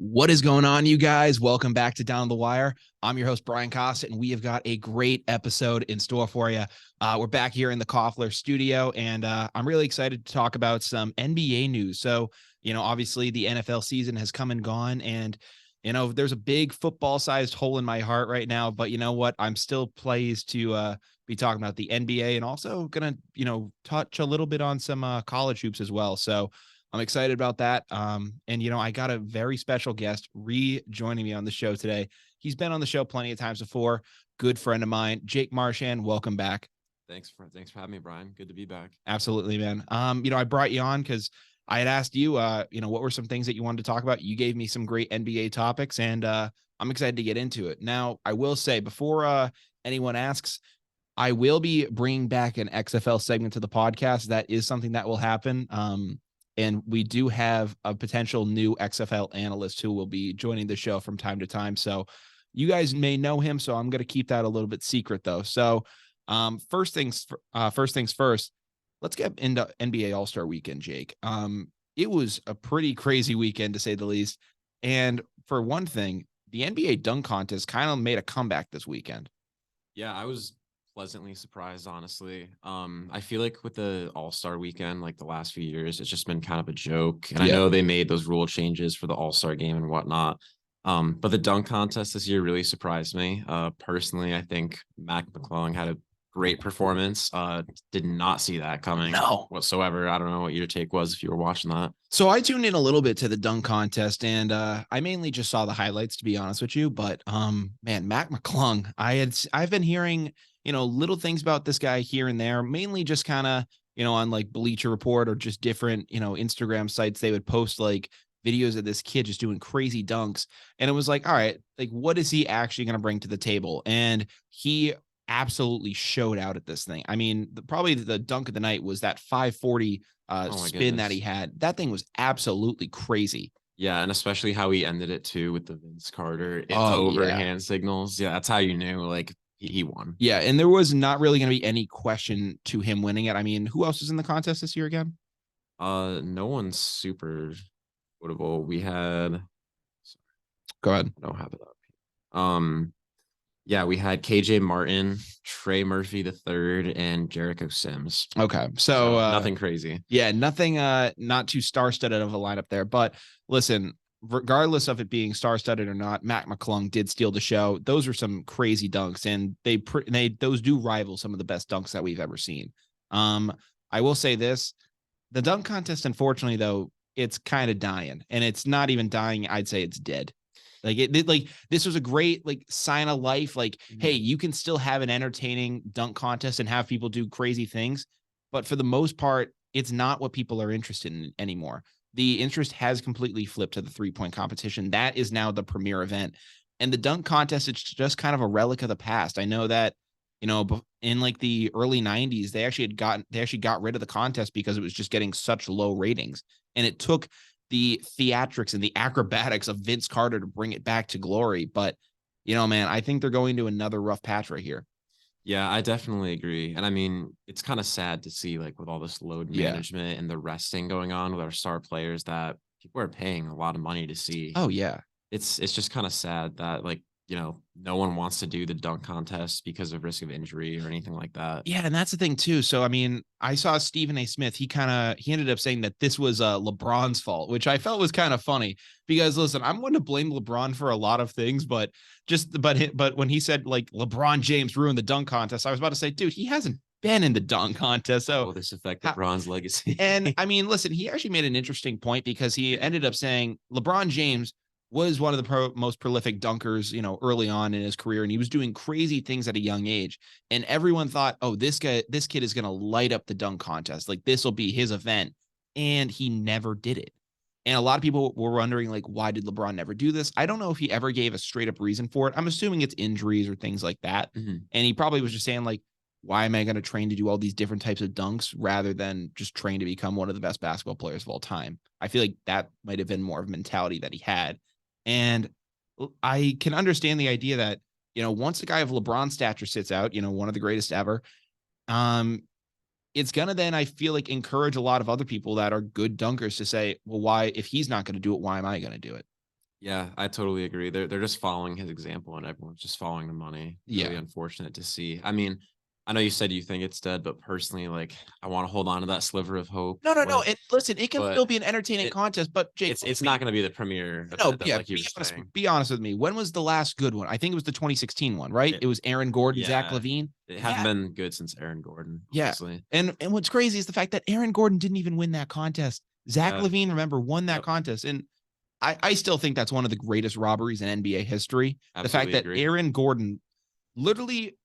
What is going on, you guys? Welcome back to Down the Wire. I'm your host, Brian Kostiw, and we have got a great episode in store for you. We're back here in the Koffler studio, and I'm really excited to talk about some NBA news. So, obviously the NFL season has come and gone, and, there's a big football-sized hole in my heart right now, but you know what? I'm still pleased to be talking about the NBA and also going to, touch a little bit on some college hoops as well. So, I'm excited about that. And I got a very special guest rejoining me on the show today. He's been on the show plenty of times before. Good friend of mine, Jake Marchand. Welcome back. Thanks for having me, Brian. Good to be back. Absolutely, man. I brought you on because I had asked you, what were some things that you wanted to talk about? You gave me some great NBA topics, and I'm excited to get into it. Now, I will say before anyone asks, I will be bringing back an XFL segment to the podcast. That is something that will happen. And we do have a potential new XFL analyst who will be joining the show from time to time. So you guys may know him. So I'm going to keep that a little bit secret, though. So first things first, let's get into NBA All-Star Weekend, Jake. It was a pretty crazy weekend, to say the least. And for one thing, the NBA dunk contest kind of made a comeback this weekend. Yeah, I was pleasantly surprised, honestly. I feel like with the All-Star weekend, like the last few years, it's just been kind of a joke. And I know they made those rule changes for the All-Star game and whatnot. But the dunk contest this year really surprised me. Personally, I think Mac McClung had a great performance. Did not see that coming whatsoever. I don't know what your take was if you were watching that. So I tuned in a little bit to the dunk contest, and I mainly just saw the highlights, to be honest with you. But man, Mac McClung, I've been hearing little things about this guy here and there, mainly just kind of on like Bleacher Report or just different Instagram sites. They would post like videos of this kid just doing crazy dunks, and it was like, all right, like what is he actually going to bring to the table? And he absolutely showed out at this thing. I mean, probably the dunk of the night was that 540 spin that he had. That thing was absolutely crazy. Yeah, and especially how he ended it too with the Vince Carter overhand signals. Yeah, that's how you knew like he won. Yeah, and there was not really going to be any question to him winning it. I mean, who else is in the contest this year again? No one's super notable. We had. Go ahead. I don't have it up. Yeah, we had KJ Martin, Trey Murphy III, and Jericho Sims. Okay. So nothing crazy. Yeah, nothing not too star-studded of a lineup there. But listen, regardless of it being star-studded or not, Mac McClung did steal the show. Those are some crazy dunks, and those do rival some of the best dunks that we've ever seen. I will say this. The dunk contest, unfortunately, though, it's kind of dying. And it's not even dying. I'd say it's dead. Like this was a great like sign of life. Like, hey, you can still have an entertaining dunk contest and have people do crazy things, but for the most part, it's not what people are interested in anymore. The interest has completely flipped to the 3-point competition. That is now the premier event, and the dunk contest, it's just kind of a relic of the past. I know that in like the early 90s, they actually got rid of the contest because it was just getting such low ratings, and it took the theatrics and the acrobatics of Vince Carter to bring it back to glory. But, man, I think they're going to another rough patch right here. Yeah, I definitely agree. And I mean, it's kind of sad to see like with all this load management and the resting going on with our star players that people are paying a lot of money to see. Oh, yeah. It's just kind of sad that like, no one wants to do the dunk contest because of risk of injury or anything like that. Yeah, and that's the thing too. So I mean, I saw Stephen A. Smith. He ended up saying that this was LeBron's fault, which I felt was kind of funny because listen, I'm going to blame LeBron for a lot of things, but when he said like LeBron James ruined the dunk contest, I was about to say, dude, he hasn't been in the dunk contest. So this affect LeBron's legacy. And I mean, listen, he actually made an interesting point because he ended up saying LeBron James was one of the most prolific dunkers, early on in his career. And he was doing crazy things at a young age. And everyone thought, oh, this kid is going to light up the dunk contest. Like this will be his event. And he never did it. And a lot of people were wondering, like, why did LeBron never do this? I don't know if he ever gave a straight up reason for it. I'm assuming it's injuries or things like that. Mm-hmm. And he probably was just saying like, why am I going to train to do all these different types of dunks rather than just train to become one of the best basketball players of all time? I feel like that might have been more of a mentality that he had. And I can understand the idea that, once a guy of LeBron stature sits out, one of the greatest ever, it's going to then, I feel like, encourage a lot of other people that are good dunkers to say, well, why, if he's not going to do it, why am I going to do it? Yeah, I totally agree. They're just following his example, and everyone's just following the money. Really Yeah. unfortunate to see. I mean, I know you said you think it's dead, but personally, like, I want to hold on to that sliver of hope. No. Like, And listen, it can but still be an entertaining it contest. But Jake, it's not going to be the premier no, event, yeah, like you were saying. be honest with me. When was the last good one? I think it was the 2016 one, right? It, It was Aaron Gordon, Zach yeah, LaVine. it hasn't Yeah, been good since Aaron Gordon, yeah. honestly. And what's crazy is the fact that Aaron Gordon didn't even win that contest. Zach Yeah, LaVine, remember, won that yep, contest. And I still think that's one of the greatest robberies in NBA history. The fact absolutely that agree. Aaron Gordon literally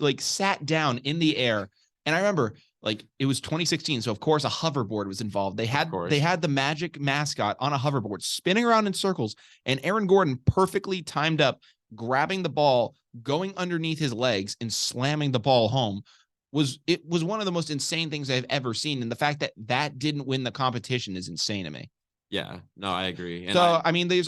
like sat down in the air. And I remember like it was 2016, so of course a hoverboard was involved. Of They course. had the Magic mascot on a hoverboard spinning around in circles, and Aaron Gordon perfectly timed up, grabbing the ball, going underneath his legs, and slamming the ball home. It was one of the most insane things I've ever seen, and the fact that that didn't win the competition is insane to me. Yeah, no, I agree. And So I mean, there's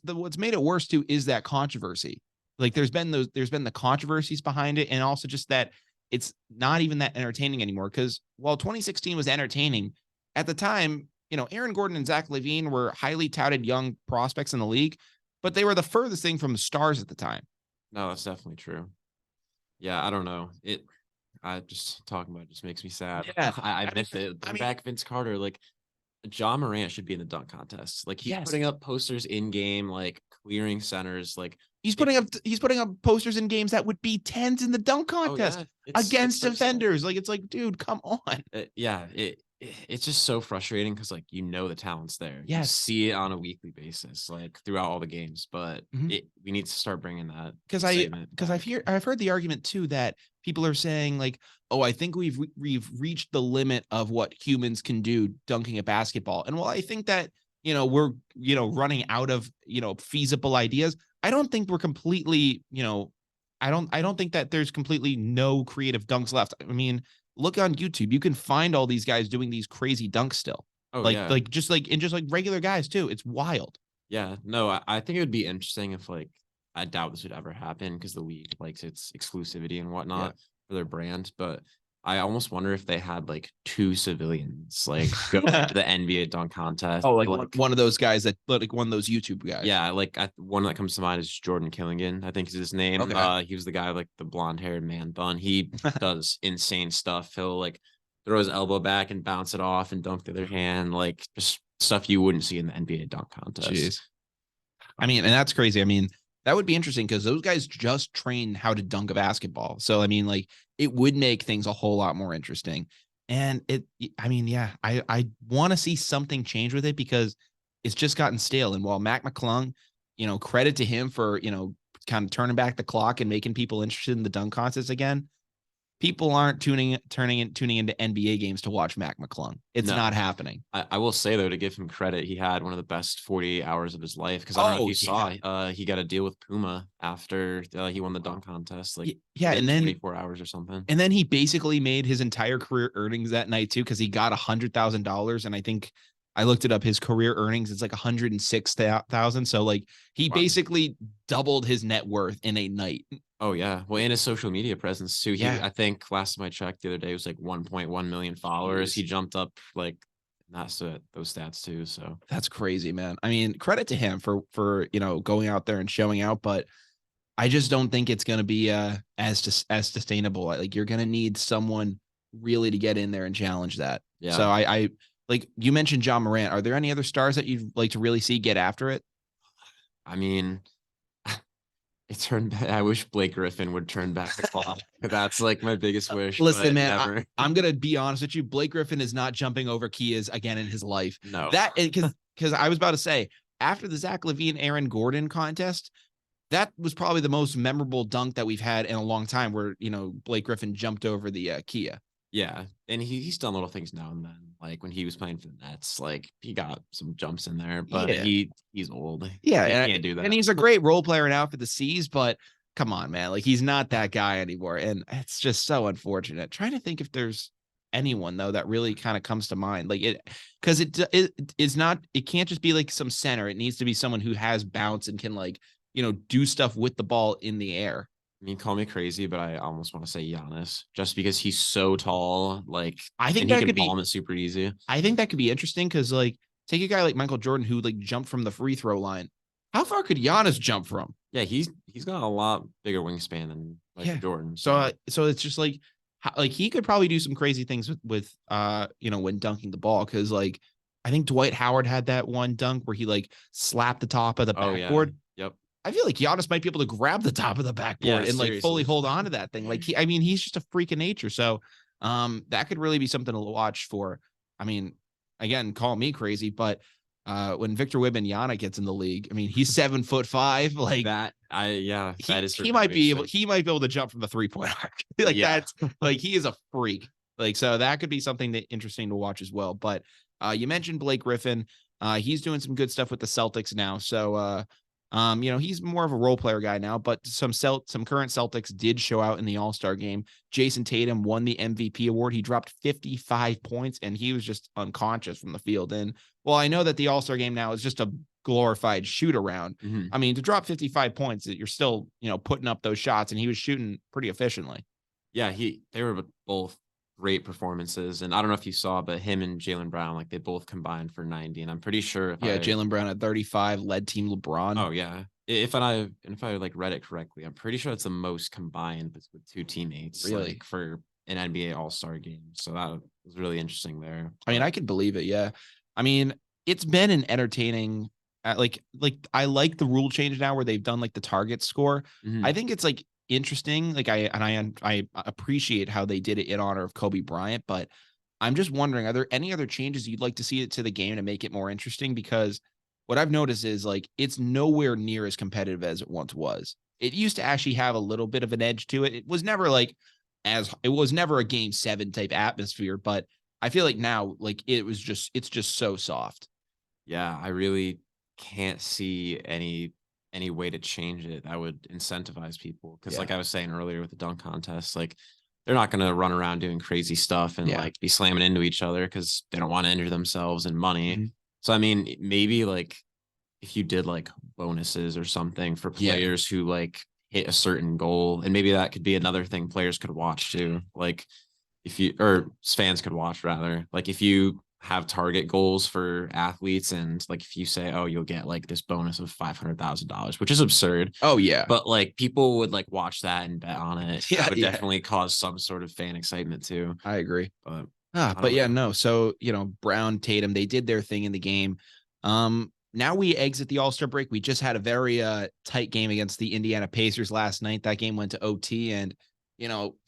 what's made it worse too is that controversy. Like there's been the controversies behind it, and also just that it's not even that entertaining anymore. Because while 2016 was entertaining at the time, Aaron Gordon and Zach LaVine were highly touted young prospects in the league, but they were the furthest thing from stars at the time. no, that's definitely true. Yeah, I don't know. I just talking about it just makes me sad. Yeah, I miss it. I Bring mean, back Vince Carter. Like, John Morant should be in the dunk contest. Like, he's yes, putting up posters in game, like clearing centers. Like, he's putting up posters in games that would be tens in the dunk oh contest yeah, it's against so sad. defenders. Like it's like, dude, come on. Yeah, it's just so frustrating because like the talent's there. You Yes. see it on a weekly basis, like throughout all the games. But Mhm. we need to start bringing that because excitement back. I've heard the argument too that people are saying like, oh, I think we've reached the limit of what humans can do dunking a basketball. And while I think that we're running out of feasible ideas, I don't think we're completely I don't think that there's completely no creative dunks left. I mean, look on YouTube, you can find all these guys doing these crazy dunks still, Oh yeah, just like regular guys too. It's wild. yeah. No, I think it would be interesting if like I doubt this would ever happen because the league likes its exclusivity and Yeah. whatnot for their brand. But I almost wonder if they had like two civilians like go to the NBA dunk contest. Oh, like one of those guys that like one of those YouTube guys. Yeah, like one that comes to mind is Jordan Killigan. I think is his name. Okay. He was the guy with like the blonde haired man bun. He does insane stuff. He'll like throw his elbow back and bounce it off and dunk the other hand, like just stuff you wouldn't see in the NBA dunk contest. Jeez. I mean, and that's crazy. I mean, that would be interesting because those guys just train how to dunk a basketball. So I mean, like it would make things a whole lot more interesting. And I mean, yeah, I want to see something change with it because it's just gotten stale. And while Mac McClung, credit to him for, kind of turning back the clock and making people interested in the dunk contest again, people aren't tuning into NBA games to watch Mac McClung. It's No. not happening. I will say though, to give him credit, he had one of the best 48 hours of his life because I don't know if you saw, he got a deal with Puma after he won the dunk contest, like yeah, and then 24 hours or something. And then he basically made his entire career earnings that night too, because he got $100,000, and I think I looked it up. His career earnings it's like 106,000. So like he Wow. basically doubled his net worth in a night. Oh yeah, well, and his social media presence too. Yeah. I think last time I checked the other day it was like 1.1 million followers. Jeez. He jumped up like those stats too. So That's crazy, man. I mean, credit to him for going out there and showing out, but I just don't think it's going to be as sustainable. Like you're going to need someone really to get in there and challenge that. yeah. So I like you mentioned John Morant. Are there any other stars that you'd like to really see get after it? I mean, I wish Blake Griffin would turn back the clock. That's like my biggest wish. Listen, man, I'm gonna be honest with you. Blake Griffin is not jumping over Kias again in his life. No, that because I was about to say after the Zach LaVine Aaron Gordon contest, that was probably the most memorable dunk that we've had in a long time. Where Blake Griffin jumped over the Kia. Yeah, and he's done little things now and then. Like when he was playing for the Nets, like he got some jumps in there, but yeah. he's old. Yeah, he can't do that. And he's a great role player now for the C's, but come on, man, like he's not that guy anymore, and it's just so unfortunate. Trying to think if there's anyone though that really kind of comes to mind, like because it's not. It can't just be like some center. It needs to be someone who has bounce and can like do stuff with the ball in the air. I mean, call me crazy, but I almost want to say Giannis just because he's so tall. Like I think and that he could can be palm it super easy. I think that could be interesting because like take a guy like Michael Jordan who like jumped from the free throw line How far could Giannis jump from? Yeah, he's got a lot bigger wingspan than Michael Jordan. So it's just like he could probably do some crazy things with when dunking the ball, because like I think Dwight Howard had that one dunk where he like slapped the top of the backboard. Yeah. Yep. I feel like Giannis might be able to grab the top of the backboard and like fully hold on to that thing. Like he's just a freak of nature. So that could really be something to watch for. I mean, again, call me crazy, but when Victor Wembanyama gets in the league, I mean, he's 7'5", like that. That is he might be able to jump from the 3-point arc. Like that's like he is a freak. Like, so that could be something that interesting to watch as well. But you mentioned Blake Griffin. He's doing some good stuff with the Celtics now. So he's more of a role player guy now, but some current Celtics did show out in the All-Star game. Jayson Tatum won the MVP award. He dropped 55 points and he was just unconscious from the field. And well, I know that the All-Star game now is just a glorified shoot around. Mm-hmm. I mean, to drop 55 points, you're still, putting up those shots, and he was shooting pretty efficiently. Yeah, they were both great performances. And I don't know if you saw, but him and Jaylen Brown, like they both combined for 90. And I'm pretty sure Jaylen Brown at 35 led Team LeBron. Oh yeah. If I like read it correctly, I'm pretty sure it's the most combined with two teammates, really, like for an NBA All-Star game. So that was really interesting there. I mean, I could believe it. Yeah. I mean, it's been an entertaining, like I like the rule change now where they've done like the target score. Mm-hmm. I think it's like interesting. Like I appreciate how they did it in honor of Kobe Bryant, but I'm just wondering, are there any other changes you'd like to see to the game to make it more interesting? Because what I've noticed is like it's nowhere near as competitive as it once was. It used to actually have a little bit of an edge to it. It was never a game 7 type atmosphere, but I feel like now like it's just so soft. Yeah, I really can't see any way to change it that would incentivize people, because like I was saying earlier with the dunk contest, like they're not going to run around doing crazy stuff and like be slamming into each other because they don't want to injure themselves and money. Mm-hmm. So I mean, maybe like if you did like bonuses or something for players who like hit a certain goal, and maybe that could be another thing players could watch too, like or fans could watch rather, like if you have target goals for athletes, and like if you say, oh, you'll get like this bonus of $500,000, which is absurd. Oh yeah, but like people would like watch that and bet on it. That would definitely cause some sort of fan excitement too. I agree. No. So Brown, Tatum, they did their thing in the game. Now we exit the All-Star break. We just had a very tight game against the Indiana Pacers last night. That game went to OT, and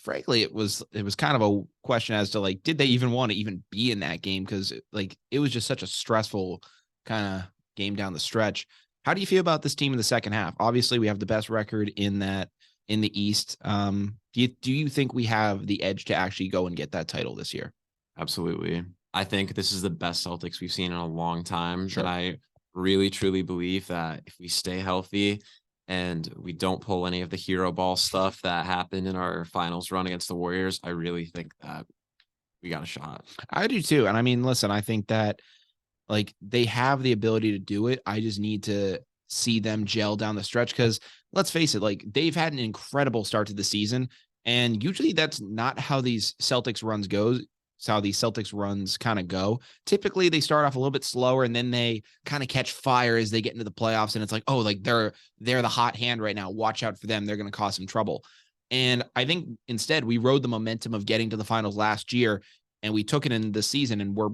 frankly, it was kind of a question as to like, did they even want to even be in that game? Because like it was just such a stressful kind of game down the stretch. How do you feel about this team in the second half? Obviously, we have the best record in the East. Do you think we have the edge to actually go and get that title this year? Absolutely. I think this is the best Celtics we've seen in a long time. Sure. And I really, truly believe that if we stay healthy and we don't pull any of the hero ball stuff that happened in our finals run against the Warriors, I really think that we got a shot. I do too. And I mean, listen, I think that like they have the ability to do it. I just need to see them gel down the stretch, because let's face it, like they've had an incredible start to the season. And usually that's not how these Celtics runs goes. It's how these Celtics runs kind of go. Typically they start off a little bit slower and then they kind of catch fire as they get into the playoffs. And it's like, oh, like they're the hot hand right now. Watch out for them. They're going to cause some trouble. And I think instead we rode the momentum of getting to the finals last year, and we took it in the season, and we're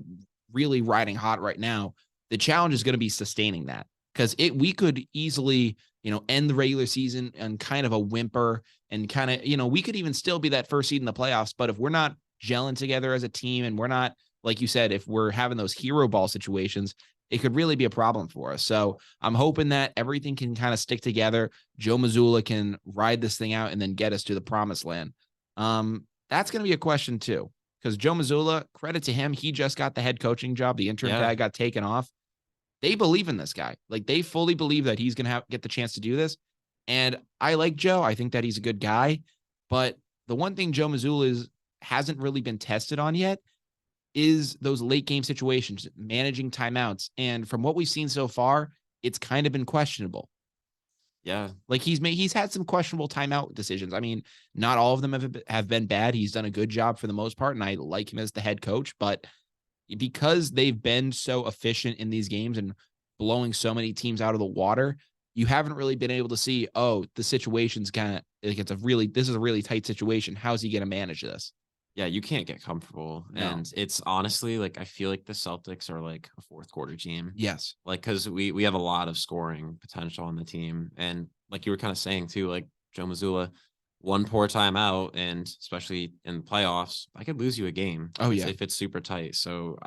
really riding hot right now. The challenge is going to be sustaining that, because we could easily, end the regular season and kind of a whimper, and kind of, we could even still be that first seed in the playoffs. But if we're not gelling together as a team, and we're not, like you said, if we're having those hero ball situations, it could really be a problem for us. So I'm hoping that everything can kind of stick together. Joe Mazzulla can ride this thing out and then get us to the promised land. That's going to be a question too, because Joe Mazzulla, credit to him, he just got the head coaching job. The interim guy got taken off. They believe in this guy. Like they fully believe that he's going to get the chance to do this. And I like Joe. I think that he's a good guy. But the one thing Joe Mazzulla hasn't really been tested on yet is those late game situations, managing timeouts. And from what we've seen so far, it's kind of been questionable. Yeah. Like he's had some questionable timeout decisions. I mean, not all of them have been bad. He's done a good job for the most part, and I like him as the head coach, but because they've been so efficient in these games and blowing so many teams out of the water, you haven't really been able to see, oh, the situation's kind of like this is a really tight situation. How's he going to manage this? Yeah, you can't get comfortable. No. And it's honestly like I feel like the Celtics are like a fourth quarter team. Yes. Like because we have a lot of scoring potential on the team. And like you were kind of saying too, like Joe Mazzulla, one poor timeout, and especially in the playoffs, I could lose you a game. Oh, yeah. If it's super tight. So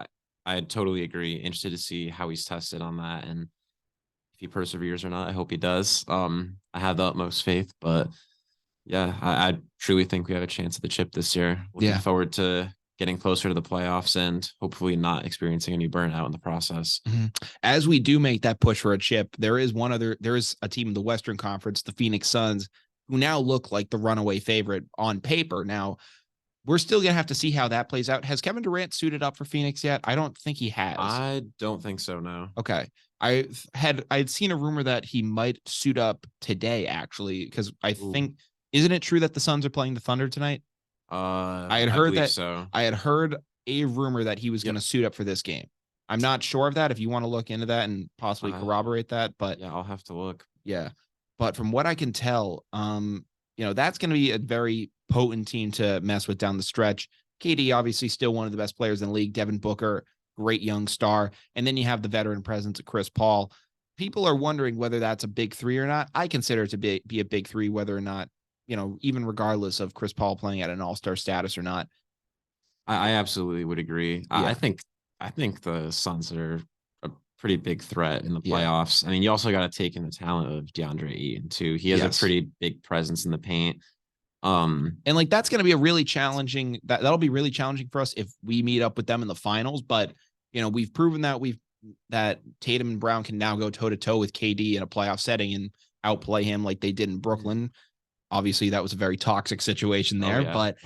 I totally agree. Interested to see how he's tested on that and if he perseveres or not. I hope he does. I have the utmost faith, but yeah, I truly think we have a chance at the chip this year. Looking forward to getting closer to the playoffs and hopefully not experiencing any burnout in the process. Mm-hmm. As we do make that push for a chip, there is a team in the Western Conference, the Phoenix Suns, who now look like the runaway favorite on paper. Now, we're still going to have to see how that plays out. Has Kevin Durant suited up for Phoenix yet? I don't think he has. I don't think so, no. Okay. I'd seen a rumor that he might suit up today, actually, because I think, isn't it true that the Suns are playing the Thunder tonight? I had heard that. So. I had heard a rumor that he was going to suit up for this game. I'm not sure of that. If you want to look into that and possibly corroborate that, but yeah, I'll have to look. Yeah. But from what I can tell, that's going to be a very potent team to mess with down the stretch. KD, obviously still one of the best players in the league. Devin Booker, great young star. And then you have the veteran presence of Chris Paul. People are wondering whether that's a big three or not. I consider it to be a big three, whether or not, even regardless of Chris Paul playing at an all-star status or not. I absolutely would agree. Yeah. I think the Suns are a pretty big threat in the playoffs. I mean, you also got to take in the talent of DeAndre Ayton too. He has a pretty big presence in the paint. And like that's going to be a really challenging that'll be really challenging for us if we meet up with them in the finals. But we've proven that Tatum and Brown can now go toe to toe with KD in a playoff setting and outplay him like they did in Brooklyn. Obviously, that was a very toxic situation there, but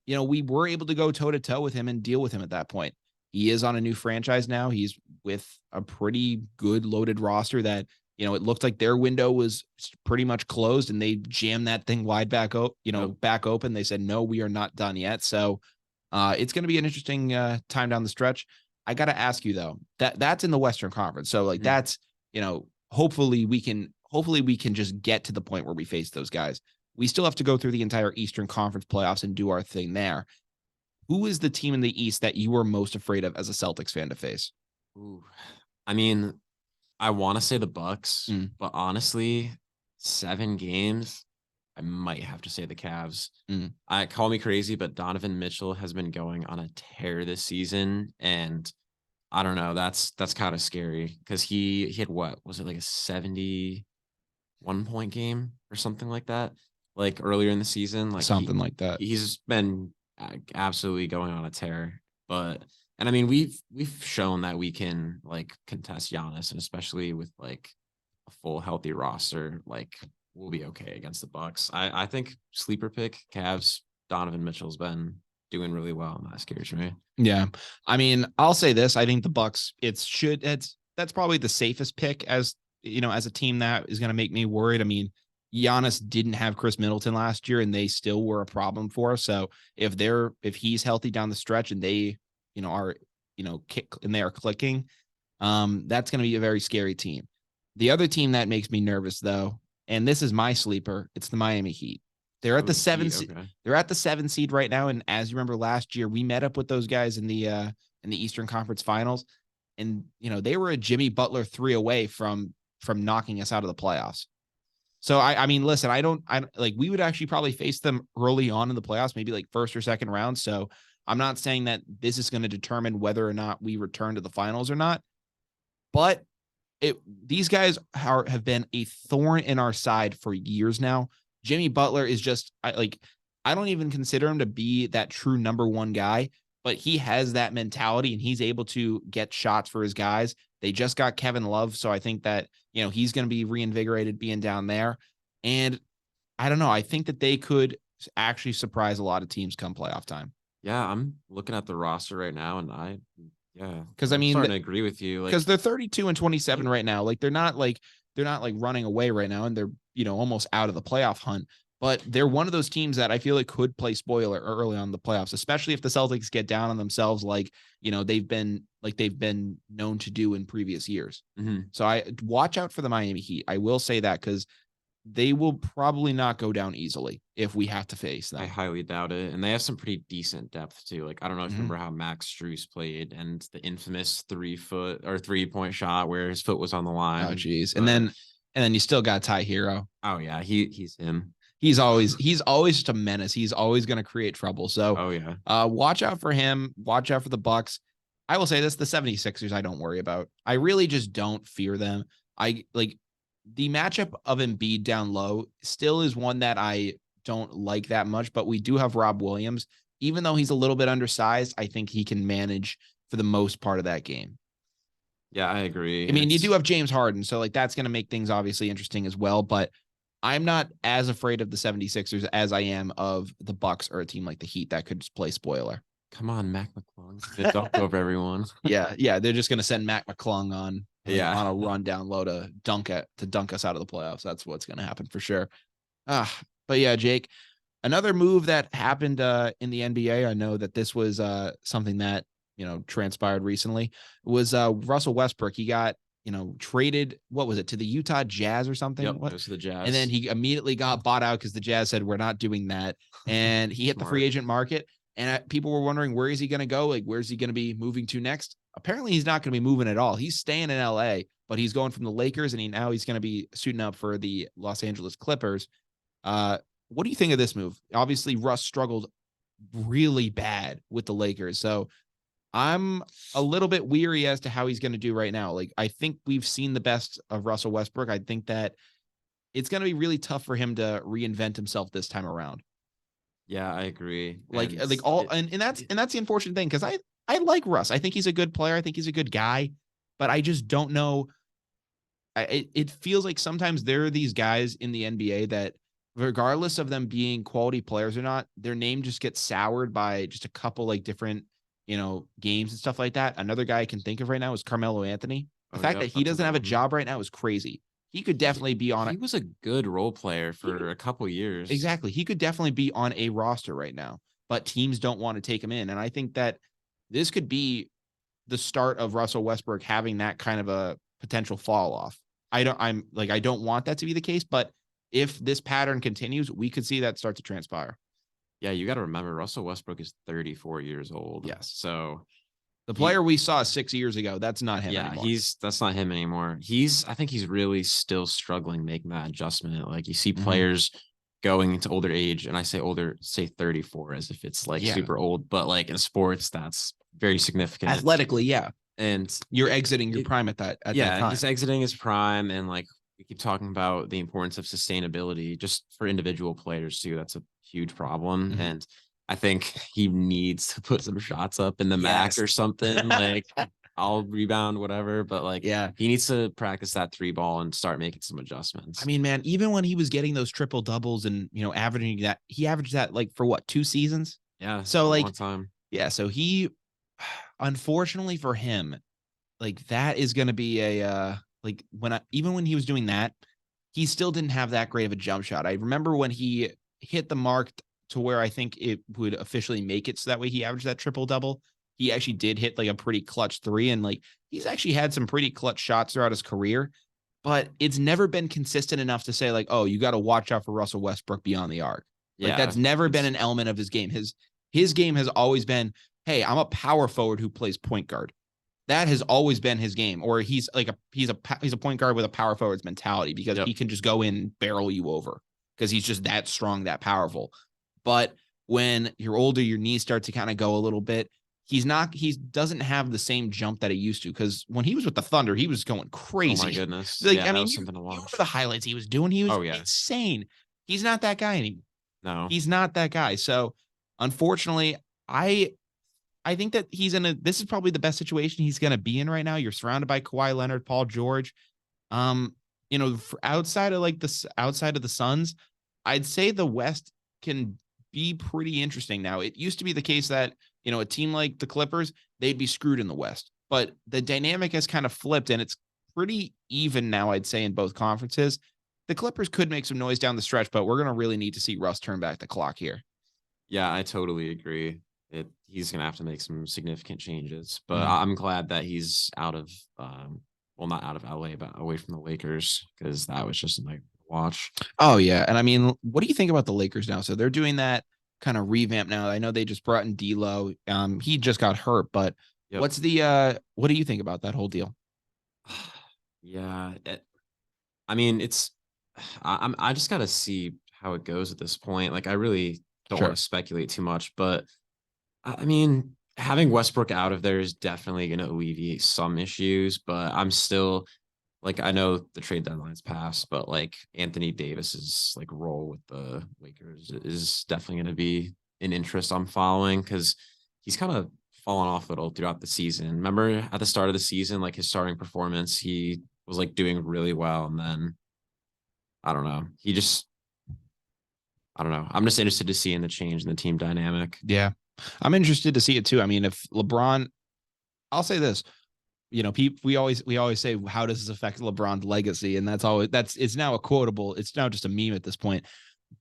we were able to go toe to toe with him and deal with him at that point. He is on a new franchise now. He's with a pretty good loaded roster that, it looked like their window was pretty much closed and they jammed that thing wide back open. They said, no, we are not done yet. So it's going to be an interesting time down the stretch. I got to ask you though, that's in the Western Conference. So like that's, hopefully we can just get to the point where we face those guys. We still have to go through the entire Eastern Conference playoffs and do our thing there. Who is the team in the East that you are most afraid of as a Celtics fan to face? Ooh, I mean, I want to say the Bucks, but honestly, 7 games, I might have to say the Cavs. I call me crazy, but Donovan Mitchell has been going on a tear this season, and I don't know. That's kind of scary because he had what was it like a 71-point game or something like that, like earlier in the season, like something like that. He's been absolutely going on a tear, and I mean we've shown that we can like contest Giannis, and especially with like a full healthy roster, like we'll be okay against the Bucks. I think sleeper pick Cavs. Donovan Mitchell's been doing really well, and that scares me. Yeah, I mean, I'll say this: I think the Bucks. That's probably the safest pick as as a team that is going to make me worried. I mean, Giannis didn't have Chris Middleton last year, and they still were a problem for us. So if he's healthy down the stretch, and they are they are clicking, that's going to be a very scary team. The other team that makes me nervous, though, and this is my sleeper, it's the Miami Heat. They're at the 7 seed. They're at the 7 seed right now. And as you remember last year, we met up with those guys in the Eastern Conference Finals. And they were a Jimmy Butler 3 away from knocking us out of the playoffs. So I mean, listen, we would actually probably face them early on in the playoffs, maybe like first or second round. So I'm not saying that this is going to determine whether or not we return to the finals or not, but these guys have been a thorn in our side for years now. Jimmy Butler is just I don't even consider him to be that true number one guy, but he has that mentality and he's able to get shots for his guys. They just got Kevin Love. So I think that, he's going to be reinvigorated being down there. And I don't know. I think that they could actually surprise a lot of teams come playoff time. Yeah. I'm looking at the roster right now and because I mean, I'm starting to agree with you. Because they're 32-27 right now. Like they're not running away right now. And they're, almost out of the playoff hunt. but they're one of those teams that I feel like could play spoiler early on in the playoffs, especially if the Celtics get down on themselves, like, they've been known to do in previous years. Mm-hmm. So I watch out for the Miami Heat. I will say that because they will probably not go down easily if we have to face them. I highly doubt it. And they have some pretty decent depth too. Like, I don't know if you remember how Max Strus played and the infamous 3-point shot where his foot was on the line. Oh, geez. And then you still got Ty Hero. Oh yeah. He's him. He's always just a menace. He's always going to create trouble. So, watch out for him. Watch out for the Bucks. I will say this, the 76ers, I don't worry about. I really just don't fear them. The matchup of Embiid down low still is one that I don't like that much, but we do have Rob Williams. Even though he's a little bit undersized, I think he can manage for the most part of that game. Yeah, I agree. I mean, you do have James Harden, so that's going to make things obviously interesting as well, but I'm not as afraid of the 76ers as I am of the Bucks or a team like the Heat that could just play spoiler. Come on, Mac McClung. They dunk over everyone. Yeah. They're just going to send Mac McClung on a run down low to dunk us out of the playoffs. That's what's going to happen for sure. But yeah, Jake, another move that happened in the NBA. I know that this was something that, transpired recently was Russell Westbrook. He got, traded, what was it, to the Utah Jazz or something? Yep, it was the Jazz. And then he immediately got bought out because the Jazz said, we're not doing that. And he hit the free agent market. And people were wondering, where is he going to go? Like, where's he going to be moving to next? Apparently, he's not going to be moving at all. He's staying in LA, but he's going from the Lakers, and he's going to be suiting up for the Los Angeles Clippers. What do you think of this move? Obviously, Russ struggled really bad with the Lakers. So I'm a little bit weary as to how he's going to do right now. Like, I think we've seen the best of Russell Westbrook. I think that it's going to be really tough for him to reinvent himself this time around. Yeah, I agree. And that's the unfortunate thing, because I like Russ. I think he's a good player. I think he's a good guy, but I just don't know. It feels like sometimes there are these guys in the NBA that, regardless of them being quality players or not, their name just gets soured by just a couple different, games and stuff like that. Another guy I can think of right now is Carmelo Anthony. The fact that he doesn't have a job right now is crazy. He could definitely be on it. He was a good role player for a couple years. Exactly. He could definitely be on a roster right now, but teams don't want to take him in. And I think that this could be the start of Russell Westbrook having that kind of a potential fall off. I don't want that to be the case, but if this pattern continues, we could see that start to transpire. Yeah, you got to remember, Russell Westbrook is 34 years old. Yes. So the player we saw 6 years ago, that's not him anymore. That's not him anymore. I think he's really still struggling making that adjustment. Like, you see players going into older age, and I say older, say 34 as if it's super old, but in sports, that's very significant. Athletically, yeah. And you're exiting your prime at that time. He's exiting his prime, and we keep talking about the importance of sustainability just for individual players too. That's a huge problem. And I think he needs to put some shots up in the Mac or something. I'll rebound, whatever. But he needs to practice that 3-ball and start making some adjustments. I mean, man, even when he was getting those triple doubles and, averaging that, he averaged that for what, 2 seasons? Yeah. So a long time. Yeah. So he, unfortunately for him, that is going to be even when he was doing that, he still didn't have that great of a jump shot. I remember when he hit the mark to where I think it would officially make it so that way he averaged that triple double. He actually did hit a pretty clutch 3, and he's actually had some pretty clutch shots throughout his career, but it's never been consistent enough to say oh, you got to watch out for Russell Westbrook beyond the arc. That's never been an element of his game. His game has always been, hey, I'm a power forward who plays point guard. That has always been his game. Or he's a point guard with a power forward's mentality, because he can just go in and barrel you over because he's just that strong, that powerful. But when you're older, your knees start to kind of go a little bit. He doesn't have the same jump that he used to, because when he was with the Thunder, he was going crazy. Oh my goodness. I mean, something to watch. You remember the highlights he was doing? He was insane. He's not that guy anymore. No. He's not that guy. So unfortunately, I think that this is probably the best situation he's going to be in right now. You're surrounded by Kawhi Leonard, Paul George. Outside of the Suns, I'd say the West can be pretty interesting now. It used to be the case that, a team like the Clippers, they'd be screwed in the West, but the dynamic has kind of flipped, and it's pretty even now, I'd say, in both conferences. the Clippers could make some noise down the stretch, but we're going to really need to see Russ turn back the clock here. Yeah, I totally agree. He's gonna have to make some significant changes, but I'm glad that he's out of well, not out of LA, but away from the Lakers, because that was just like watch. Oh yeah, and I mean, what do you think about the Lakers now? So they're doing that kind of revamp now. I know they just brought in D'Lo. He just got hurt, but Yep. what do you think about that whole deal? Yeah, I mean, I just gotta see how it goes at this point. Like, I really don't want to speculate too much, but I mean, having Westbrook out of there is definitely going to alleviate some issues, but I'm still like, I know the trade deadline's passed, but like Anthony Davis's like role with the Lakers is definitely going to be an interest I'm following, because he's kind of fallen off a little throughout the season. Remember at the start of the season, like his starting performance, he was like doing really well, and then I don't know, I don't know. I'm just interested to see in the change in the team dynamic. Yeah. I'm interested to see it too. I mean, if LeBron, I'll say this, we always say, how does this affect LeBron's legacy? And it's now a quotable. It's now just a meme at this point.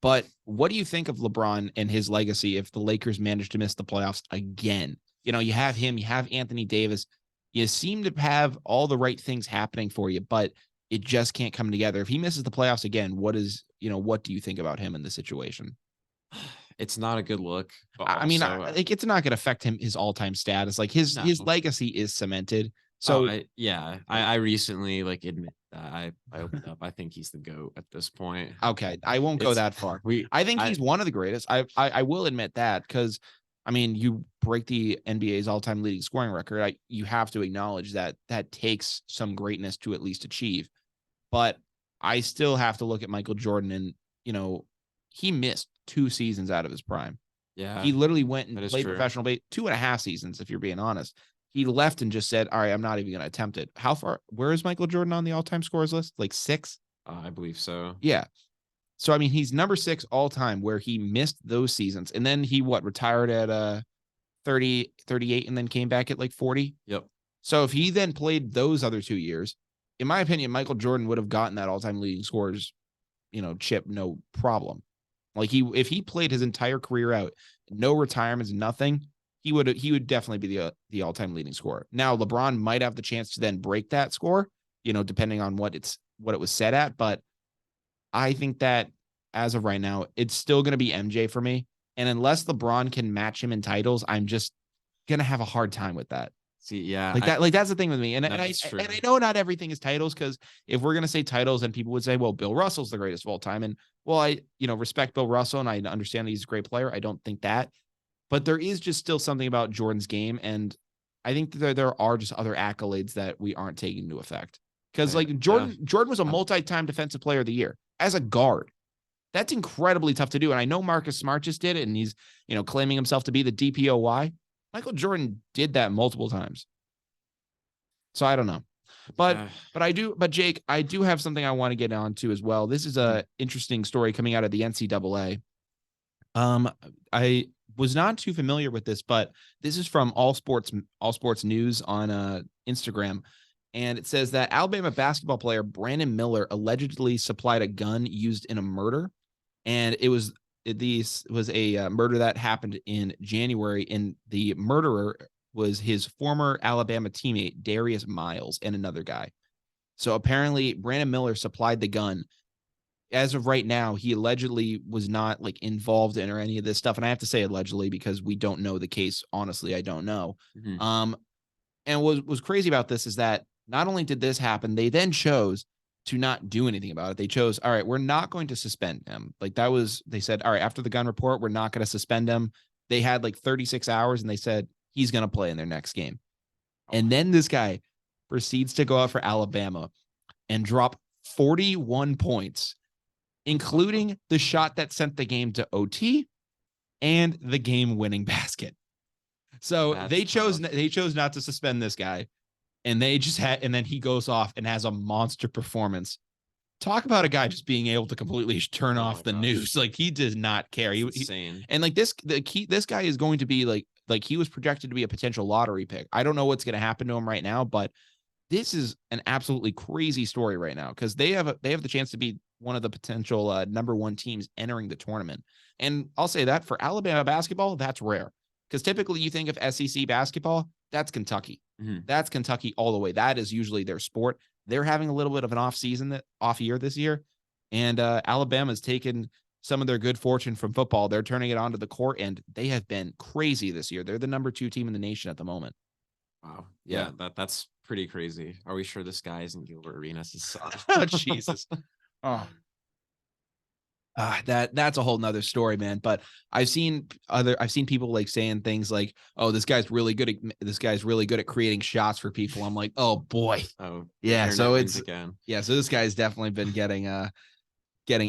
But what do you think of LeBron and his legacy if the Lakers manage to miss the playoffs again? You have him, you have Anthony Davis. You seem to have all the right things happening for you, but it just can't come together. If he misses the playoffs again, what do you think about him in the situation? It's not a good look. But I mean, it's not going to affect his all-time status. Like his legacy is cemented. So I recently like admit that I opened up. I think he's the GOAT at this point. Okay, I won't go that far. I think he's one of the greatest. I will admit that, because I mean, you break the NBA's all-time leading scoring record. You have to acknowledge that takes some greatness to at least achieve. But I still have to look at Michael Jordan, and he missed 2 seasons out of his prime. Yeah, he literally went and played professional base 2.5 seasons, if you're being honest. He left and just said, all right, I'm not even going to attempt it. Where is Michael Jordan on the all-time scores list? Like 6? I believe so. Yeah. So, I mean, he's number 6 all time, where he missed those seasons. And then he retired at 30, 38, and then came back at like 40. Yep. So if he then played those other 2 years, in my opinion, Michael Jordan would have gotten that all-time leading scores, chip, no problem. Like if he played his entire career out, no retirements, nothing, he would definitely be the all-time leading scorer. Now, LeBron might have the chance to then break that score, depending on what it was set at. But I think that as of right now, it's still going to be MJ for me. And unless LeBron can match him in titles, I'm just going to have a hard time with that. See, yeah, that's the thing with me. And I know not everything is titles, because if we're going to say titles, then people would say, well, Bill Russell's the greatest of all time. And I respect Bill Russell, and I understand that he's a great player. I don't think that, but there is just still something about Jordan's game. And I think that there are just other accolades that we aren't taking into effect, because Jordan was a multi-time defensive player of the year as a guard. That's incredibly tough to do. And I know Marcus Smart just did it, and he's, claiming himself to be the DPOY. Michael Jordan did that multiple times. So I don't know. But Jake, I do have something I want to get on to as well. This is a interesting story coming out of the NCAA. I was not too familiar with this, but this is from All Sports News on Instagram. And it says that Alabama basketball player Brandon Miller allegedly supplied a gun used in a murder. And this was a murder that happened in January, and the murderer was his former Alabama teammate, Darius Miles, and another guy. So apparently Brandon Miller supplied the gun. As of right now, he allegedly was not involved in or any of this stuff. And I have to say allegedly, because we don't know the case. Honestly, I don't know. Mm-hmm. And what was crazy about this is that not only did this happen, they then chose to not do anything about it. They chose, all right, we're not going to suspend him. They said, all right, after the gun report, we're not going to suspend him. They had 36 hours, and they said he's going to play in their next game. And then this guy proceeds to go out for Alabama and drop 41 points, including the shot that sent the game to OT and the game-winning basket. So they chose not to suspend this guy. And then he goes off and has a monster performance. Talk about a guy just being able to completely turn off the news. He does not care. He's insane. And this guy is going to be he was projected to be a potential lottery pick. I don't know what's going to happen to him right now, but this is an absolutely crazy story right now, because they have the chance to be one of the potential number one teams entering the tournament. And I'll say that for Alabama basketball, that's rare. Because typically you think of SEC basketball, that's Kentucky. Mhm. That's Kentucky all the way. That is usually their sport. They're having a little bit of an off year this year. And Alabama's taken some of their good fortune from football. They're turning it onto the court, and they have been crazy this year. They're the number 2 team in the nation at the moment. Wow. Yeah, that's pretty crazy. Are we sure this guy isn't Gilbert Arenas' son? Oh, Jesus. Oh. That's a whole nother story, man. But I've seen people like saying things like, "Oh, this guy's really good at creating shots for people." I'm like, "Oh boy." Oh, yeah. So it's again. Yeah. So this guy's definitely been getting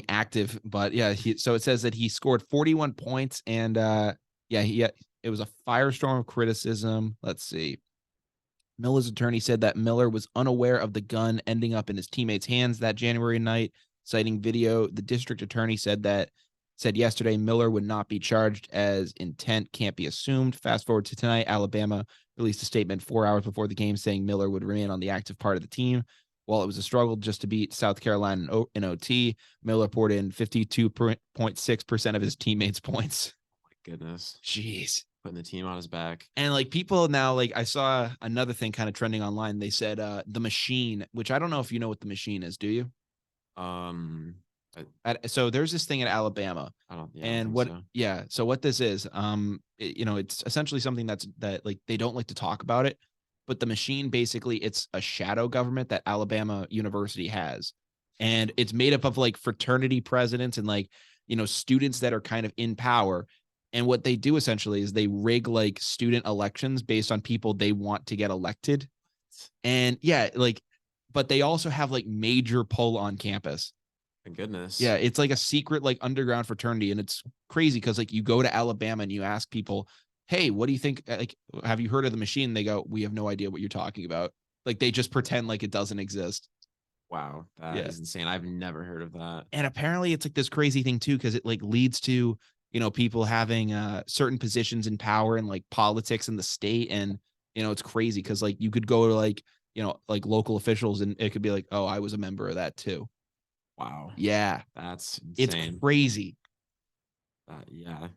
active. But yeah, so it says that he scored 41 points, and it was a firestorm of criticism. Let's see. Miller's attorney said that Miller was unaware of the gun ending up in his teammates' hands that January night. Citing video, the district attorney said yesterday Miller would not be charged as intent can't be assumed. Fast forward to tonight, Alabama released a statement 4 hours before the game saying Miller would remain on the active part of the team. While it was a struggle just to beat South Carolina in OT, Miller poured in 52.6% of his teammates' points. Oh my goodness. Jeez. Putting the team on his back. And like people now, like I saw another thing kind of trending online. They said the machine, which I don't know if you know what the machine is. Do you? So there's this thing at Alabama, so what this is, it's essentially something that like they don't like to talk about it, but the machine, basically it's a shadow government that Alabama University has, and it's made up of like fraternity presidents and like, students that are kind of in power. And what they do essentially is they rig like student elections based on people they want to get elected. And but they also have like major pull on campus. Thank goodness. Yeah, it's like a secret like underground fraternity, and it's crazy because like you go to Alabama and you ask people, "Hey, what do you think? Like, have you heard of the machine?" They go, "We have no idea what you're talking about." Like they just pretend like it doesn't exist. Wow, that is insane. I've never heard of that. And apparently, it's like this crazy thing too, because it like leads to people having certain positions in power and like politics in the state, and it's crazy because like you could go to like like local officials and it could be like, "Oh, I was a member of that too." Wow. Yeah. That's insane. It's crazy. Yeah.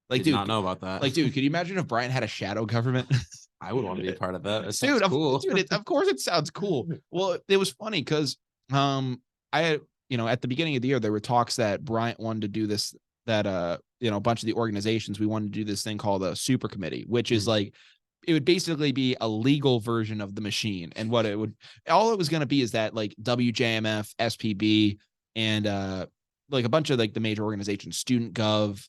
Like, did not know about that. Like, dude, could you imagine if Bryant had a shadow government? I would want to be a part of that. Dude, cool. Of course it sounds cool. Well, it was funny because I had, at the beginning of the year, there were talks that Bryant wanted to do this, that a bunch of the organizations, we wanted to do this thing called a super committee, which is like, it would basically be a legal version of the machine. And what all it was going to be is that like WJMF, SPB, and like a bunch of like the major organizations, Student Gov,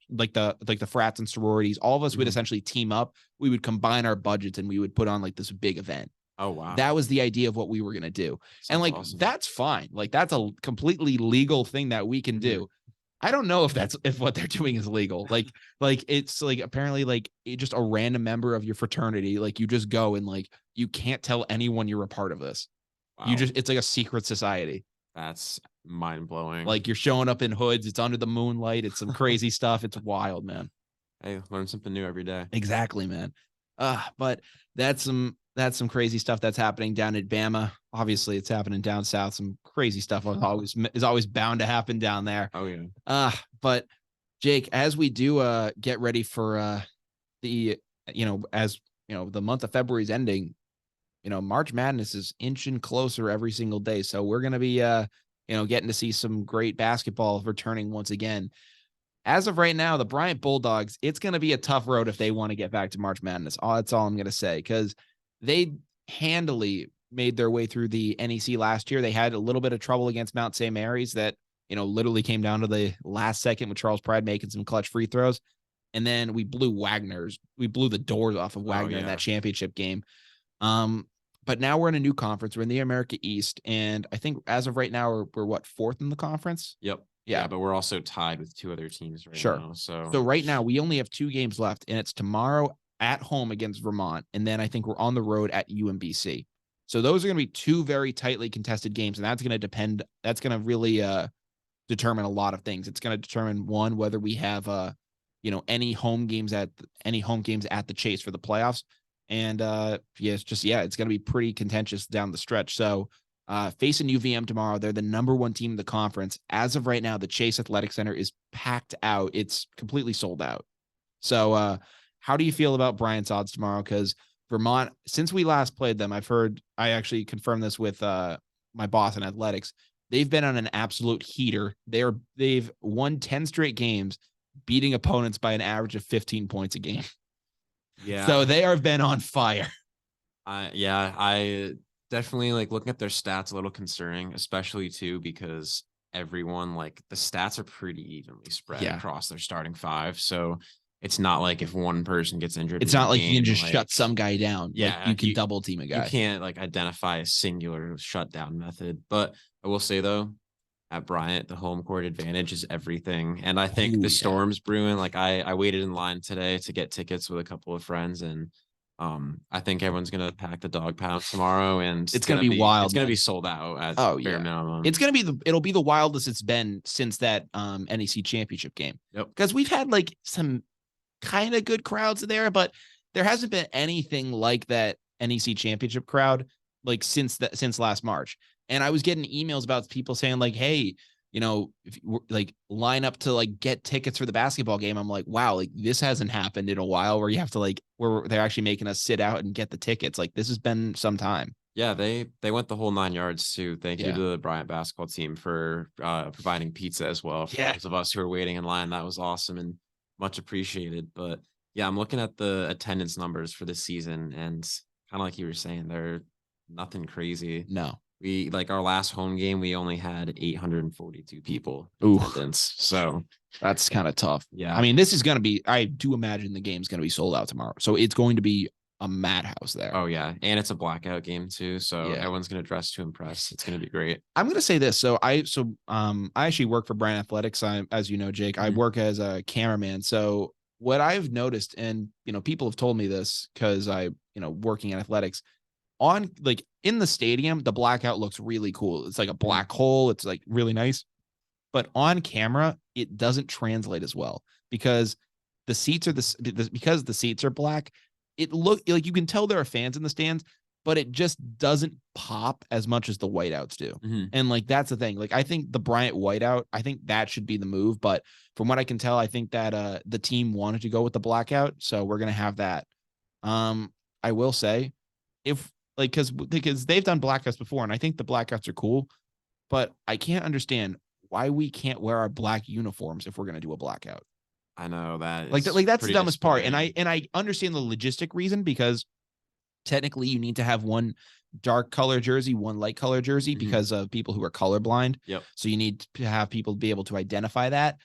like the frats and sororities, all of us would essentially team up. We would combine our budgets and we would put on like this big event. Oh, wow. That was the idea of what we were going to do. And like, awesome. That's fine. Like, that's a completely legal thing that we can do. I don't know if what they're doing is legal. Like it's like apparently like just a random member of your fraternity. Like you just go and like, you can't tell anyone you're a part of this. Wow. It's like a secret society. That's mind blowing. Like you're showing up in hoods. It's under the moonlight. It's some crazy stuff. It's wild, man. Hey, learn something new every day. Exactly, man. But that's some crazy stuff that's happening down at Bama. Obviously, it's happening down south. Some crazy stuff is always bound to happen down there. Oh yeah. But Jake, as we do get ready for the the month of February is ending, March Madness is inching closer every single day. So we're gonna be getting to see some great basketball returning once again. As of right now, the Bryant Bulldogs, it's going to be a tough road if they want to get back to March Madness. That's all I'm going to say, because they handily made their way through the NEC last year. They had a little bit of trouble against Mount St. Mary's that, literally came down to the last second with Charles Pride making some clutch free throws. And then we blew the doors off of Wagner in that championship game. But now we're in a new conference. We're in the America East. And I think as of right now, we're what, fourth in the conference? Yep. Yeah, but we're also tied with two other teams right now. So right now we only have 2 games left, and it's tomorrow at home against Vermont, and then I think we're on the road at UMBC. So those are going to be 2 very tightly contested games, and that's going to really determine a lot of things. It's going to determine, one, whether we have any home games at the Chase for the playoffs, and it's going to be pretty contentious down the stretch. So facing UVM tomorrow. They're the number 1 team in the conference. As of right now, the Chase Athletic Center is packed out. It's completely sold out. So how do you feel about Bryant's odds tomorrow? Because Vermont, since we last played them, I actually confirmed this with my boss in athletics. They've been on an absolute heater. They've won 10 straight games, beating opponents by an average of 15 points a game. Yeah. So they have been on fire. I definitely like looking at their stats a little concerning, especially too, because everyone, like, the stats are pretty evenly spread across their starting 5. So it's not like if one person gets injured, it's not like you can just shut some guy down. Yeah, like you can double team a guy. You can't like identify a singular shutdown method. But I will say though, at Bryant, the home court advantage is everything. And I think the Storm's brewing. Like I waited in line today to get tickets with a couple of friends, and I think everyone's gonna pack the dog pound tomorrow, and it's gonna be wild. It's gonna be sold out at bare minimum. It's gonna be it'll be the wildest it's been since that NEC championship game. Yep. Because we've had like some kind of good crowds there, but there hasn't been anything like that NEC championship crowd like since last March. And I was getting emails about people saying like, hey, you know, if you like line up to like get tickets for the basketball game. I'm like, wow, like this hasn't happened in a while where you have to like where they're actually making us sit out and get the tickets. Like this has been some time. Yeah, they went the whole 9 yards too. Thank you to the Bryant basketball team for providing pizza as well for those of us who are waiting in line. That was awesome and much appreciated. But yeah, I'm looking at the attendance numbers for this season, and kind of like you were saying, they're nothing crazy. No. We like our last home game, we only had 842 people in attendance. So that's kind of tough. Yeah. I mean, this is going to be, I do imagine the game's going to be sold out tomorrow. So it's going to be a madhouse there. Oh yeah. And it's a blackout game too. So everyone's going to dress to impress. It's going to be great. I'm going to say this. So I actually work for Bryant Athletics. As you know, Jake, I work as a cameraman. So what I've noticed, and, you know, people have told me this because working in athletics, on like in the stadium, the blackout looks really cool. It's like a black hole. It's like really nice, but on camera, it doesn't translate as well because the seats are because the seats are black. It look like you can tell there are fans in the stands, but it just doesn't pop as much as the whiteouts do. And like, that's the thing. Like, I think the Bryant whiteout, I think that should be the move. But from what I can tell, I think that the team wanted to go with the blackout. So we're going to have that. I will say because they've done blackouts before, and I think the blackouts are cool, but I can't understand why we can't wear our black uniforms if we're going to do a blackout. I know that like that's the dumbest part. And I understand the logistic reason, because technically you need to have one dark color jersey, one light color jersey because of people who are colorblind. Yep. So you need to have people be able to identify that.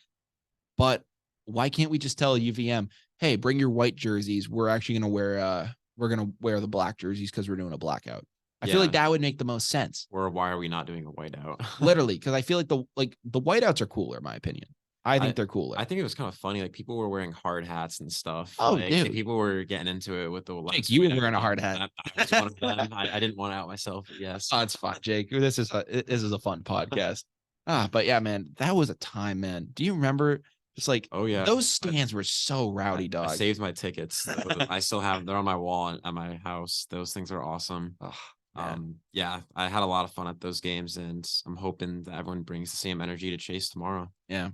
But why can't we just tell UVM, hey, bring your white jerseys. We're actually going to wear the black jerseys because we're doing a blackout. I feel like that would make the most sense. Or why are we not doing a whiteout? Literally, because I feel like the whiteouts are cooler, in my opinion. I think they're cooler. I think it was kind of funny. Like, people were wearing hard hats and stuff. Oh, like, dude. People were getting into it with the. Jake, you were wearing a hard hat. I was one of them. I didn't want to out myself. But yes. Oh, it's fine, Jake. This is a fun podcast. But yeah, man, that was a time, man. Do you remember? Just like, oh yeah, those stands were so rowdy, dog. I saved my tickets. I still have. They're on my wall at my house. Those things are awesome. Yeah, I had a lot of fun at those games, and I'm hoping that everyone brings the same energy to Chase tomorrow. Yeah.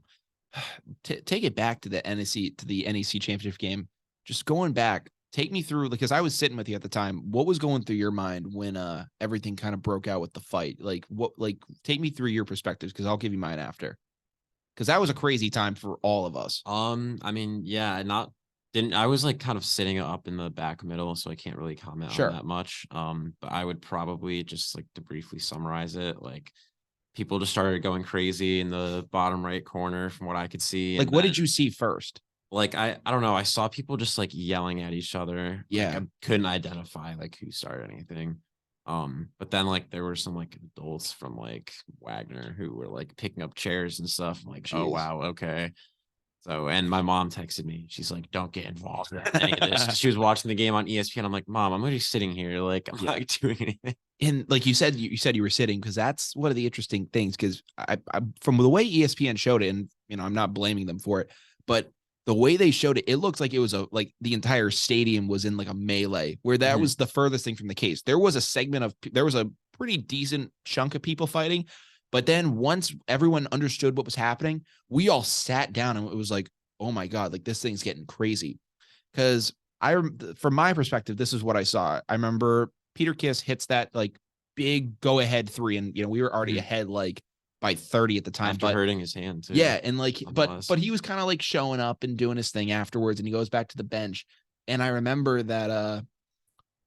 Take it back to the NEC championship game. Just going back, take me through, because I was sitting with you at the time. What was going through your mind when everything kind of broke out with the fight? Take me through your perspectives, because I'll give you mine after. Because that was a crazy time for all of us. I mean, yeah, I was like kind of sitting up in the back middle, so I can't really comment on that much. But I would probably just like to briefly summarize it. Like, people just started going crazy in the bottom right corner from what I could see. Like, what did you see first? Like, I don't know. I saw people just like yelling at each other. Yeah. Like, I couldn't identify like who started anything. But then like there were some like adults from like Wagner who were like picking up chairs and stuff. I'm like, Jeez. Oh wow, okay. So, and my mom texted me. She's like, "Don't get involved in any of this." She was watching the game on ESPN. I'm like, "Mom, I'm already sitting here. Like, I'm not doing anything." And like you said you were sitting, because that's one of the interesting things. Because I from the way ESPN showed it, and I'm not blaming them for it, but the way they showed it, it looks like it was like the entire stadium was in like a melee, where that was the furthest thing from the case. There was a pretty decent chunk of people fighting. But then once everyone understood what was happening, we all sat down and it was like, oh my God, like this thing's getting crazy. Because from my perspective, this is what I saw. I remember Peter Kiss hits that like big go ahead three. And, we were already ahead like by 30 at the time. After hurting his hand too. Yeah. And like, but he was kind of like showing up and doing his thing afterwards. And he goes back to the bench. And I remember that,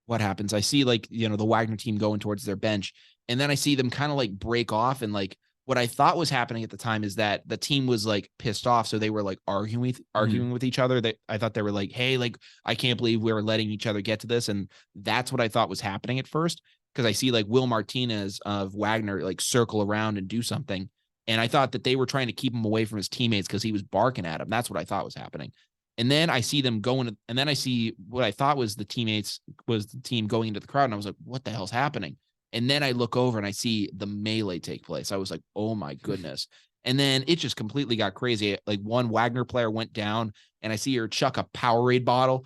what happens? I see like, the Wagner team going towards their bench. And then I see them kind of like break off. And like what I thought was happening at the time is that the team was like pissed off. So they were like arguing with each other. I thought they were like, hey, like, I can't believe we were letting each other get to this. And that's what I thought was happening at first. Cause I see like Will Martinez of Wagner, like circle around and do something. And I thought that they were trying to keep him away from his teammates because he was barking at him. That's what I thought was happening. And then I see them going, and then I see what I thought was the team going into the crowd. And I was like, what the hell's happening? And then I look over and I see the melee take place. I was like, oh my goodness. And then it just completely got crazy. Like one Wagner player went down and I see her chuck a Powerade bottle,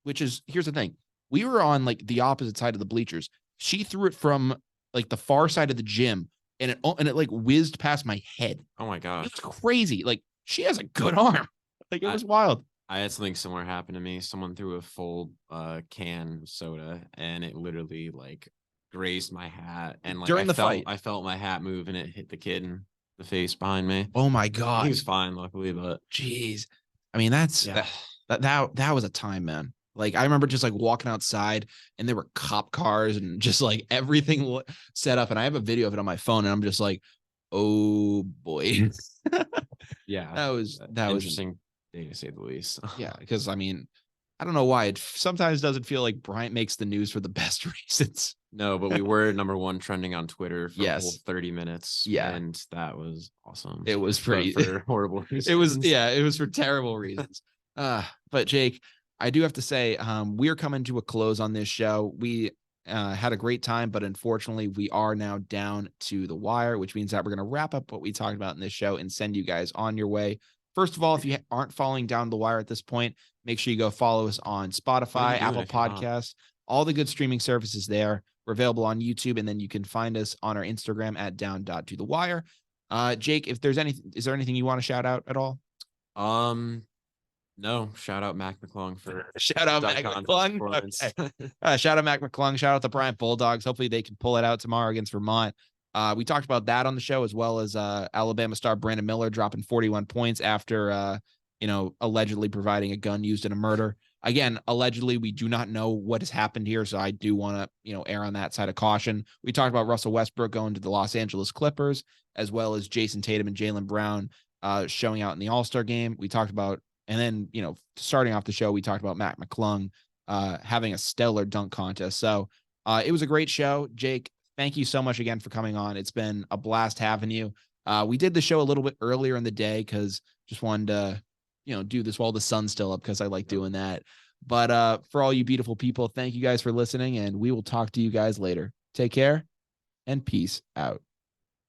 which is, here's the thing. We were on like the opposite side of the bleachers. She threw it from like the far side of the gym and it like whizzed past my head. Oh my gosh. It was crazy. Like she has a good arm. Like it was wild. I had something similar happen to me. Someone threw a full can of soda and it literally like grazed my hat. And like during the fight, I felt my hat move and it hit the kid in the face behind me. Oh my God. He was fine, luckily, but jeez. I mean, that was a time, man. Like I remember just like walking outside and there were cop cars and just like everything set up. And I have a video of it on my phone and I'm just like, oh boy. Yeah. That was interesting. To say the least. Yeah, because I mean, I don't know why it sometimes doesn't feel like Bryant makes the news for the best reasons. No, but we were number one trending on Twitter for a whole 30 minutes. Yeah, and that was awesome. It was pretty for horrible reasons. It was for terrible reasons. But Jake, I do have to say, we are coming to a close on this show. We had a great time, but unfortunately, we are now down to the wire, which means that we're going to wrap up what we talked about in this show and send you guys on your way. First of all, if you aren't following Down the Wire at this point, make sure you go follow us on Spotify, Apple Podcasts, all the good streaming services there. We're available on YouTube, and then you can find us on our Instagram at down.to-the-wire. Jake, is there anything you want to shout out at all? No, shout out Mac McClung for shout out Mac McClung. Okay. Shout out Mac McClung. Shout out the Bryant Bulldogs. Hopefully they can pull it out tomorrow against Vermont. We talked about that on the show, as well as Alabama star Brandon Miller dropping 41 points after, allegedly providing a gun used in a murder. Again, allegedly, we do not know what has happened here, so I do want to, err on that side of caution. We talked about Russell Westbrook going to the Los Angeles Clippers, as well as Jayson Tatum and Jaylen Brown showing out in the All-Star game. We talked about, and then, starting off the show, we talked about Mac McClung having a stellar dunk contest. So it was a great show. Jake, thank you so much again for coming on. It's been a blast having you. We did the show a little bit earlier in the day because just wanted to, do this while the sun's still up because I like doing that. But for all you beautiful people, thank you guys for listening, and we will talk to you guys later. Take care and peace out.